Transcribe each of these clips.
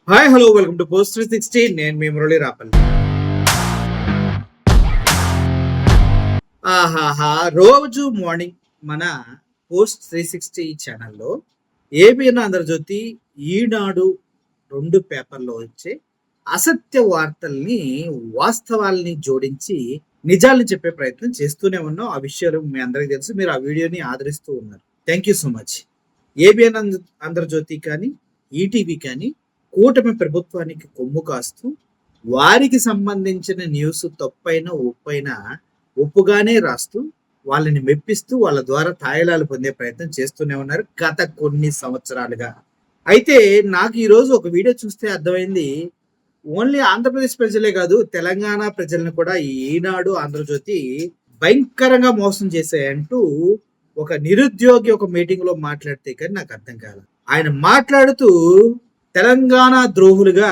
Hi hello welcome to post 360. నేను మీ మురళి రాపల్లి. ఆహాహా రోజు మార్నింగ్ మన పోస్ట్ 360 ఛానల్లో ఏబిఎన్ ఆంధ్రజ్యోతి, ఈనాడు రెండు పేపర్లో వచ్చే అసత్య వార్తల్ని వాస్తవాల్ని జోడించి నిజాల్ని చెప్పే ప్రయత్నం చేస్తూనే ఉన్నాం. ఆ విషయాలు మీ అందరికీ తెలుసు. మీరు ఆ వీడియోని ఆదరిస్తూ ఉన్నారు. Thank you so much. ABN Andhra Jyothi కానీ, ఈటీవీ కానీ కూటమి ప్రభుత్వానికి కొమ్ము కాస్తూ వారికి సంబంధించిన న్యూస్ తప్పైనా ఒప్పైనా ఒప్పుగానే రాస్తూ వాళ్ళని మెప్పిస్తూ వాళ్ళ ద్వారా తాయిలాలు పొందే ప్రయత్నం చేస్తూనే ఉన్నారు గత కొన్ని సంవత్సరాలుగా. అయితే నాకు ఈరోజు ఒక వీడియో చూస్తే అర్థమైంది, ఓన్లీ ఆంధ్రప్రదేశ్ ప్రజలే కాదు తెలంగాణ ప్రజలను కూడా ఈనాడు ఆంధ్రజ్యోతి భయంకరంగా మోసం చేశాయంటూ ఒక నిరుద్యోగి ఒక మీటింగ్ లో మాట్లాడితే కానీ నాకు అర్థం కాదు. ఆయన మాట్లాడుతూ తెలంగాణ ద్రోహులుగా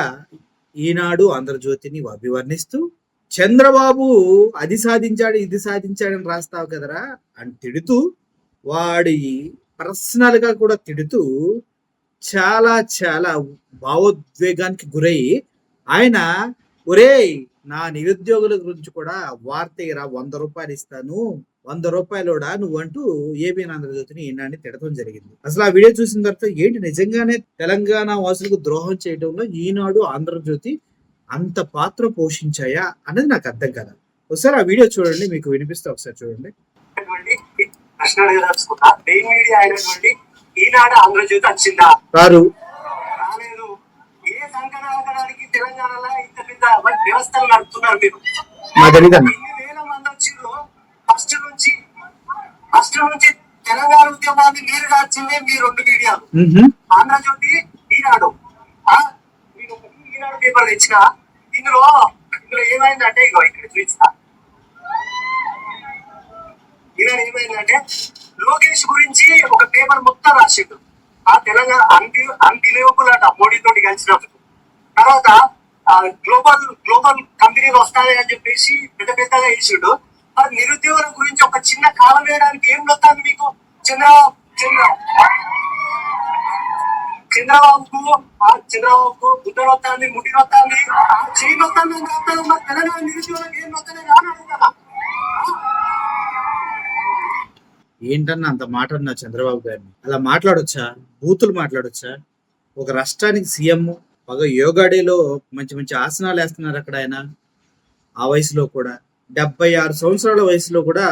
ఈనాడు ఆంధ్రజ్యోతిని అభివర్ణిస్తూ చంద్రబాబు అది సాధించాడు ఇది సాధించాడని రాస్తావు కదరా అని తిడుతూ, వాడి పర్సనల్ గా కూడా తిడుతూ చాలా చాలా భావోద్వేగానికి గురై ఆయన ఒరేయ్ నా నిరుద్యోగుల గురించి కూడా వార్త ఇరా, 100 రూపాయలు ఇస్తాను, 100 రూపాయలుడా నువ్వు అంటూ ఏబిఎన్ ఆంధ్రజ్యోతిని ఈనాడిని తిడతం జరిగింది. అసలు ఆ వీడియో చూసిన తర్వాత ఏంటి నిజంగానే తెలంగాణ వాసులకు ద్రోహం చేయడంలో ఈనాడు ఆంధ్రజ్యోతి అంత పాత్ర పోషించాయా అనేది నాకు అర్థం కదా. ఒకసారి ఆ వీడియో చూడండి, మీకు వినిపిస్తే ఒకసారి చూడండి. రారు తెలంగాణలో ఇంత పెద్ద వ్యవస్థలు నడుపుతున్నారు మీరు. ఫస్ట్ నుంచి తెలంగాణ ఉద్యమాన్ని మీరు రాచిందే మీ రెండు మీడియాలు, ఆంధ్రజ్యోతి, ఈనాడు. ఈనాడు పేపర్ తెచ్చిన ఇందులో ఏమైందంటే ఇగో ఇక్కడ చూపిస్తా. ఈనాడు ఏమైందంటే లోకేష్ గురించి ఒక పేపర్ మొత్తం రాసిండు. ఆ తెలంగాణ అన్బిలీవబుల్ అట మోడీతోటి కలిసినప్పుడు. తర్వాత గ్లోబల్ కంపెనీలు వస్తాయి అని చెప్పేసి పెద్ద పెద్దగా వేసిండు. మరి నిరుద్యోగుల గురించి ఒక చిన్న కాలం వేయడానికి ఏం వస్తుంది మీకు? చంద్రబాబుకు బుద్ధ వస్తుంది, ముడి వస్తుంది, చేయి వస్తుంది అని చెప్తాను. మరి తెలంగాణ నిరుద్యోగులకు ఏం వస్తుంది అని అడుగుతా. ఏంటన్నా అంత మాట అన్నా చంద్రబాబు గారిని? అలా మాట్లాడొచ్చా? బూతులు మాట్లాడొచ్చా? ఒక రాష్ట్రానికి సీఎం బాగా యోగా డేలో మంచి మంచి ఆసనాలు వేస్తున్నారు అక్కడ ఆయన. ఆ వయసులో కూడా 76 సంవత్సరాల వయసులో కూడా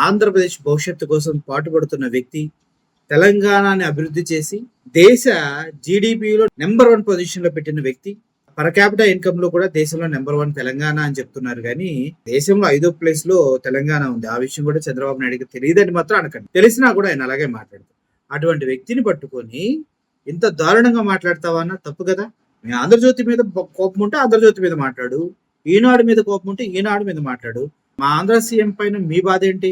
ఆంధ్రప్రదేశ్ భవిష్యత్తు కోసం పాటుపడుతున్న వ్యక్తి, తెలంగాణని అభివృద్ధి చేసి దేశ జీడిపిలో నెంబర్ 1 పొజిషన్ లో పెట్టిన వ్యక్తి, పర్ క్యాపిటల్ ఇన్కమ్ లో కూడా దేశంలో నెంబర్ 1 తెలంగాణ అని చెప్తున్నారు. కానీ దేశంలో 5వ ప్లేస్ లో తెలంగాణ ఉంది. ఆ విషయం కూడా చంద్రబాబు నాయుడుకి తెలియదని మాత్రం అనకండి. తెలిసినా కూడా ఆయన అలాగే మాట్లాడతారు. అటువంటి వ్యక్తిని పట్టుకొని ఇంత దారుణంగా మాట్లాడతావా అన్న తప్పు కదా. ఆంధ్రజ్యోతి మీద కోపం ఉంటే ఆంధ్రజ్యోతి మీద మాట్లాడు, ఈనాడు మీద కోపం ఉంటే ఈనాడు మీద మాట్లాడు. మా ఆంధ్ర సీఎం పైన మీ బాధ ఏంటి?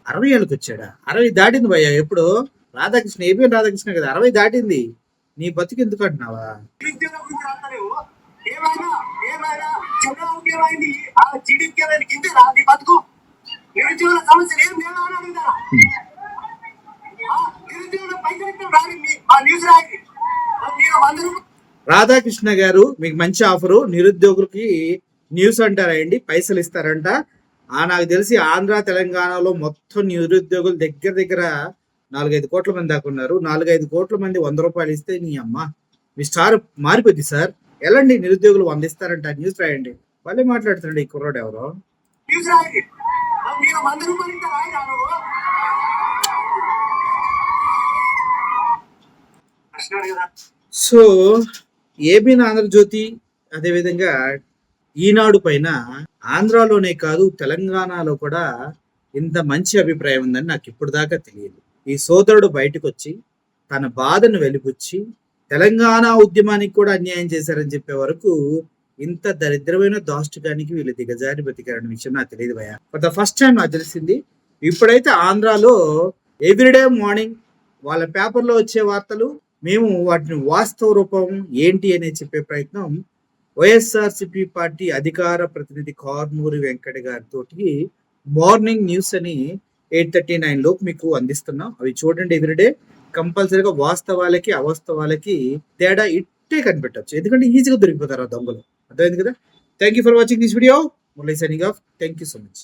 60 ఏళ్ళకి వచ్చాడా? 60 దాటింది భయ్యా. ఎప్పుడు రాధాకృష్ణ, ఏబిఎన్ రాధాకృష్ణ కదా, 60 దాటింది. నీ బతుకు ఎందుకు అంటున్నావా? రాధాకృష్ణ గారు మీకు మంచి ఆఫరు, నిరుద్యోగులకి న్యూస్ అంటారండి, పైసలు ఇస్తారంట. నాకు తెలిసి ఆంధ్ర తెలంగాణలో మొత్తం నిరుద్యోగులు దగ్గర దగ్గర 4-5 కోట్ల మంది దాకా ఉన్నారు. 4-5 కోట్ల మంది 100 రూపాయలు ఇస్తే నీ అమ్మ మీ స్టార్ మారిపోద్ది సార్. ఎలాంటి నిరుద్యోగులు 100 ఇస్తారంట, న్యూస్ రాయండి. వాళ్ళే మాట్లాడుతున్నాడు ఈ కుర్రాడు ఎవరో. సో ఏబిఎన్ ఆంధ్రజ్యోతి అదేవిధంగా ఈనాడు పైన ఆంధ్రాలోనే కాదు తెలంగాణలో కూడా ఇంత మంచి అభిప్రాయం ఉందని నాకు ఇప్పుడు దాకా తెలియదు. ఈ సోదరుడు బయటకు వచ్చి తన బాధను వెలిపుచ్చి తెలంగాణ ఉద్యమానికి కూడా అన్యాయం చేశారని చెప్పే వరకు ఇంత దరిద్రమైన దాష్టికానికి వీళ్ళు దిగజారి బతికారనే విషయం నాకు తెలియదు భయ. ఫర్ ద ఫస్ట్ టైం నాకు తెలిసింది. ఇప్పుడైతే ఆంధ్రాలో ఎవ్రీడే మార్నింగ్ వాళ్ళ పేపర్లో వచ్చే వార్తలు మేము వాటిని వాస్తవ రూపం ఏంటి అని చెప్పే ప్రయత్నం వైఎస్ఆర్సిపి పార్టీ అధికార ప్రతినిధి కారుమూరి వెంకట గారితో మార్నింగ్ న్యూస్ అని 8:39 లోపు మీకు అందిస్తున్నాం. అవి చూడండి ఎవ్రీడే. కంపల్సరీగా వాస్తవాలకి అవాస్తవాలకి తేడా ఇట్టే కనిపెట్టచ్చు, ఎందుకంటే ఈజీగా దొరికిపోతారు ఆ దొంగలు. అర్థమైంది కదా. Thank you for watching this video. Murali signing off. Thank you so much.